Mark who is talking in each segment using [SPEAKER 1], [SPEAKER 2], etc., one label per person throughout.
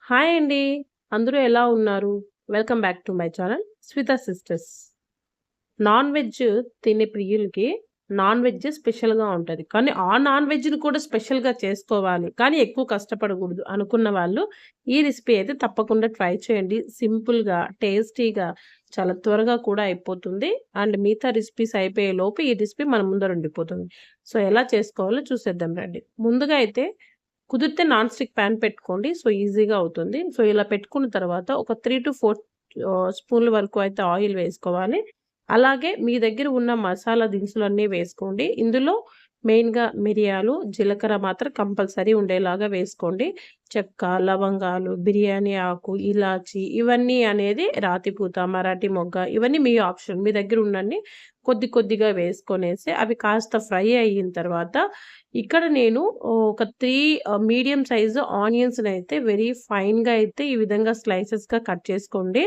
[SPEAKER 1] Hi అండి. అందరూ ఎలా ఉన్నారు? Welcome back to my channel Swita sisters. Non veg తినే ప్రియులకి నాన్ వెజ్ స్పెషల్‌గా ఉంటది. కానీ ఆ నాన్ వెజ్‌ని కూడా స్పెషల్‌గా చేసుకోవాలి. కానీ ఎక్కువ కష్టపడకూడదు అనుకున్న వాళ్ళు ఈ రెసిపీ అయితే తప్పకుండా ట్రై చేయండి. సింపుల్‌గా, టేస్టీగా చాలా త్వరగా కూడా అయిపోతుంది. అండ్ మిగతా రెసిపీస్ అయిపోయేలోపు ఈ రెసిపీ మన ముందర ఉండిపోతుంది. సో, ఎలా చేసుకోవాలో చూసేద్దాం రండి. ముందుగా అయితే కుదిరితే నాన్ స్టిక్ పాన్ పెట్టుకోండి. సో, ఈజీగా అవుతుంది. సో, ఇలా పెట్టుకున్న తర్వాత ఒక 3-4 స్పూన్ల వరకు అయితే ఆయిల్ వేసుకోవాలి. అలాగే మీ దగ్గర ఉన్న మసాలా దినుసులన్నీ వేసుకోండి. ఇందులో మెయిన్‌గా మిరియాలు, జీలకర్ర మాత్రం కంపల్సరీ ఉండేలాగా వేసుకోండి. చెక్క, లవంగాలు, బిర్యానీ ఆకు, ఇలాచి ఇవన్నీ అనేది రాతిపూత, మరాఠీ మొగ్గ ఇవన్నీ మీ ఆప్షన్. మీ దగ్గర ఉన్నన్ని కొద్ది కొద్దిగా వేసుకొనేసి అవి కాస్త ఫ్రై అయిన తర్వాత ఇక్కడ నేను ఒక 3 మీడియం సైజు ఆనియన్స్‌నైతే వెరీ ఫైన్‌గా అయితే ఈ విధంగా స్లైసెస్‌గా కట్ చేసుకోండి.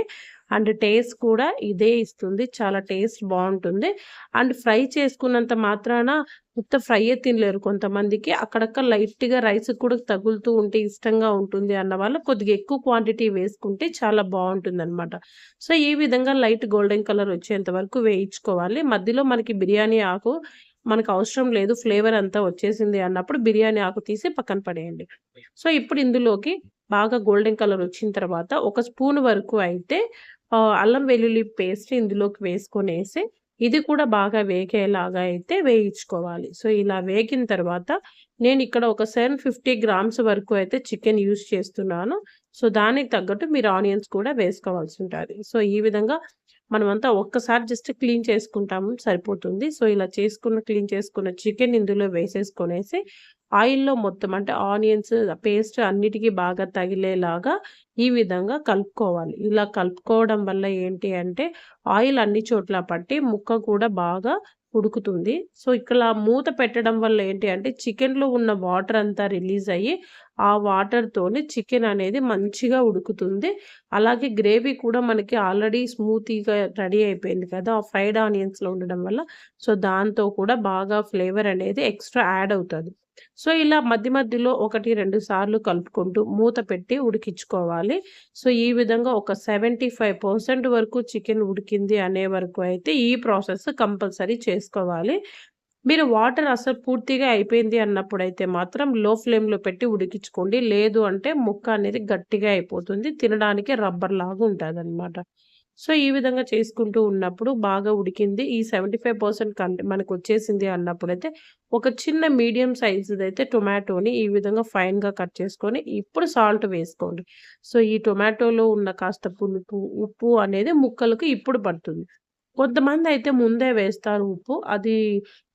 [SPEAKER 1] అండ్ టేస్ట్ కూడా ఇదే ఇస్తుంది. చాలా టేస్ట్ బావుంటుంది. అండ్ ఫ్రై చేసుకున్నంత మాత్రాన ఉత్త ఫ్రైయే తినలేరు కొంతమందికి. అక్కడక్కడ లైట్‌గా రైస్‌కి కూడా తగులుతూ ఉంటే ఇష్టంగా ఉంటుంది అన్న వాళ్ళు కొద్దిగా ఎక్కువ క్వాంటిటీ వేసుకుంటే చాలా బావుంటుందనమాట. సో, ఈ విధంగా లైట్ గోల్డెన్ కలర్ వచ్చేంత వరకు వేయించుకోవాలి. మధ్యలో మనకి బిర్యానీ ఆకు మనకు అవసరం లేదు. ఫ్లేవర్ అంతా వచ్చేసింది అన్నప్పుడు బిర్యానీ ఆకు తీసి పక్కన పడేయండి. సో, ఇప్పుడు ఇందులోకి బాగా గోల్డెన్ కలర్ వచ్చిన తర్వాత ఒక స్పూన్ వరకు అయితే అల్లం వెల్లుల్లి పేస్ట్ ఇందులోకి వేసుకొనేసి ఇది కూడా బాగా వేగేలాగా అయితే వేయించుకోవాలి. సో, ఇలా వేగిన తర్వాత నేనిక్కడ ఒక 750 గ్రామ్స్ వరకు అయితే చికెన్ యూజ్ చేస్తున్నాను. సో, దానికి తగ్గట్టు మీరు ఆనియన్స్ కూడా వేసుకోవాల్సుంటాది. సో, ఈ విధంగా మనమంతా ఒక్కసారి జస్ట్ క్లీన్ చేసుకుంటాము సరిపోతుంది. సో, ఇలా క్లీన్ చేసుకున్న చికెన్ ఇందులో వేసేసుకొనేసి ఆయిల్‌లో మొత్తం అంటే ఆనియన్స్ పేస్ట్ అన్నిటికి బాగా తగిలేలాగా ఈ విధంగా కలుపుకోవాలి. ఇలా కలుపుకోవడం వల్ల ఏంటి అంటే ఆయిల్ అన్ని చోట్ల పట్టి ముక్క కూడా బాగా ఉడుకుతుంది. సో, ఇక్కడ మూత పెట్టడం వల్ల ఏంటి అంటే చికెన్‌లో ఉన్న వాటర్ అంతా రిలీజ్ అయ్యి ఆ వాటర్‌తోని చికెన్ అనేది మంచిగా ఉడుకుతుంది. అలాగే గ్రేవీ కూడా మనకి ఆల్రెడీ స్మూతీగా రెడీ అయిపోయింది కదా! ఆ ఫ్రైడ్ ఆనియన్స్‌లో ఉండడం వల్ల. సో, దాంతో కూడా బాగా ఫ్లేవర్ అనేది ఎక్స్‌ట్రా యాడ్ అవుతది. సో, ఇలా మధ్య మధ్యలో 1, 2 సార్లు కలుపుకుంటూ మూత పెట్టి ఉడికించుకోవాలి. సో, ఈ విధంగా ఒక 75% వరకు చికెన్ ఉడికింది అనే వరకు అయితే ఈ ప్రాసెస్ కంపల్సరీ చేసుకోవాలి. మీరు వాటర్ అసలు పూర్తిగా అయిపోయింది అన్నప్పుడైతే మాత్రం లో ఫ్లేమ్‌లో పెట్టి ఉడికించుకోండి. లేదు అంటే ముక్క అనేది గట్టిగా అయిపోతుంది. తినడానికి రబ్బర్‌లాగా ఉంటదనమాట. సో, ఈ విధంగా చేసుకుంటూ ఉన్నప్పుడు బాగా ఉడికింది. ఈ 75% మనకొచ్చేసింది అన్నప్పుడైతే ఒక చిన్న మీడియం సైజుదైతే టొమాటోని ఈ విధంగా ఫైన్‌గా కట్ చేసుకొని ఇప్పుడు సాల్ట్ వేసుకోండి. సో, ఈ టొమాటోలో ఉన్న కాస్త పులుపు, ఉప్పు అనేది ముక్కలకు ఇప్పుడు పడుతుంది. కొంతమందయితే ముందే వేస్తారు ఉప్పు. అది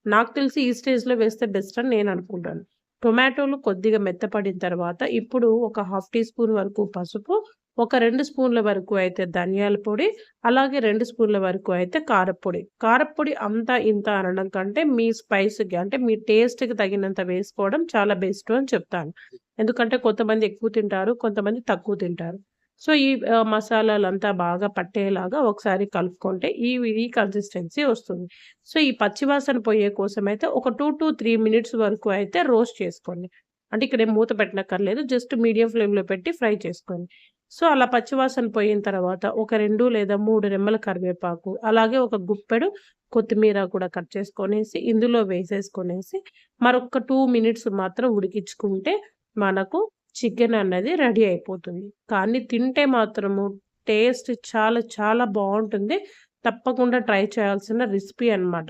[SPEAKER 1] నాకు తెలిసి ఈ స్టేజ్‌లో వేస్తే బెస్ట్ అని నేననుకుంటాను. టొమాటోలు కొద్దిగా మెత్తపడిన తర్వాత ఇప్పుడు ఒక హాఫ్ టీ స్పూన్ వరకు పసుపు, ఒక 2 స్పూన్ల వరకు అయితే ధనియాల పొడి, అలాగే 2 స్పూన్ల వరకు అయితే కారప్పొడి. కారప్పొడి అంత ఇంత అనడం కంటే మీ స్పైస్‌కి అంటే మీ టేస్ట్‌కి తగినంత వేసుకోవడం చాలా బెస్ట్ అని చెప్తాను. ఎందుకంటే కొంతమంది ఎక్కువ తింటారు, కొంతమంది తక్కువ తింటారు. సో, ఈ మసాలాలంతా బాగా పట్టేలాగా ఒకసారి కలుపుకుంటే ఈ కన్సిస్టెన్సీ వస్తుంది. సో, ఈ పచ్చి వాసన పోయే కోసమైతే ఒక 2-3 మినిట్స్ వరకు అయితే రోస్ట్ చేసుకోండి. అంటే ఇక్కడేం మూత పెట్టనక్కర్లేదు. జస్ట్ మీడియం ఫ్లేమ్‌లో పెట్టి ఫ్రై చేసుకోండి. సో, అలా పచ్చి వాసన పోయిన తర్వాత ఒక 2 లేదా 3 రెమ్మల కరివేపాకు, అలాగే ఒక గుప్పెడు కొత్తిమీర కూడా కట్ చేసుకొనేసి ఇందులో వేసేసుకొనేసి మరొక 2 మినిట్స్ మాత్రం ఉడికించుకుంటే మనకు చికెన్ అన్నది రెడీ అయిపోతుంది. కానీ తింటే మాత్రము టేస్ట్ చాలా చాలా బావుంటుంది. తప్పకుండా ట్రై చేయాల్సిన రెసిపీ అన్నమాట.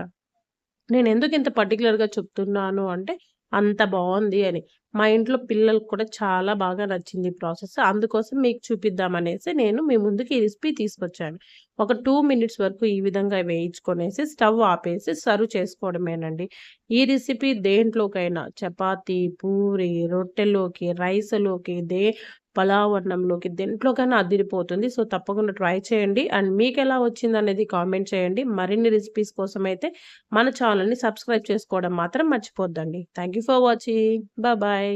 [SPEAKER 1] నేనెందుకు ఇంత పర్టిక్యులర్‌గా చెప్తున్నాను అంటే, అంత బావుంది అని. మా ఇంట్లో పిల్లలకి కూడా చాలా బాగా నచ్చింది ఈ ప్రాసెస్. అందుకోసం మీకు చూపిద్దామనేసి నేను మీ ముందుకి ఈ రెసిపీ తీసుకొచ్చాను. ఒక 2 మినిట్స్ వరకు ఈ విధంగా వేయించుకొనేసి స్టవ్ ఆపేసి సర్వ్ చేసుకోవడమేనండి. ఈ రెసిపీ దేంట్లోకైనా చపాతీ, పూరి, రొట్టెలోకి, రైస్‌లోకి పలావ్ అన్నంలోకి దేంట్లోకైనా అదిరిపోతుంది. సో, తప్పకుండా ట్రై చేయండి. అండ్ మీకెలా వచ్చిందనేది కామెంట్ చేయండి. మరిన్ని రెసిపీస్ కోసమైతే మన ఛానెల్‌ని సబ్స్క్రైబ్ చేసుకోవడం మాత్రం మర్చిపోద్దండి. Thank you for watching. Bye.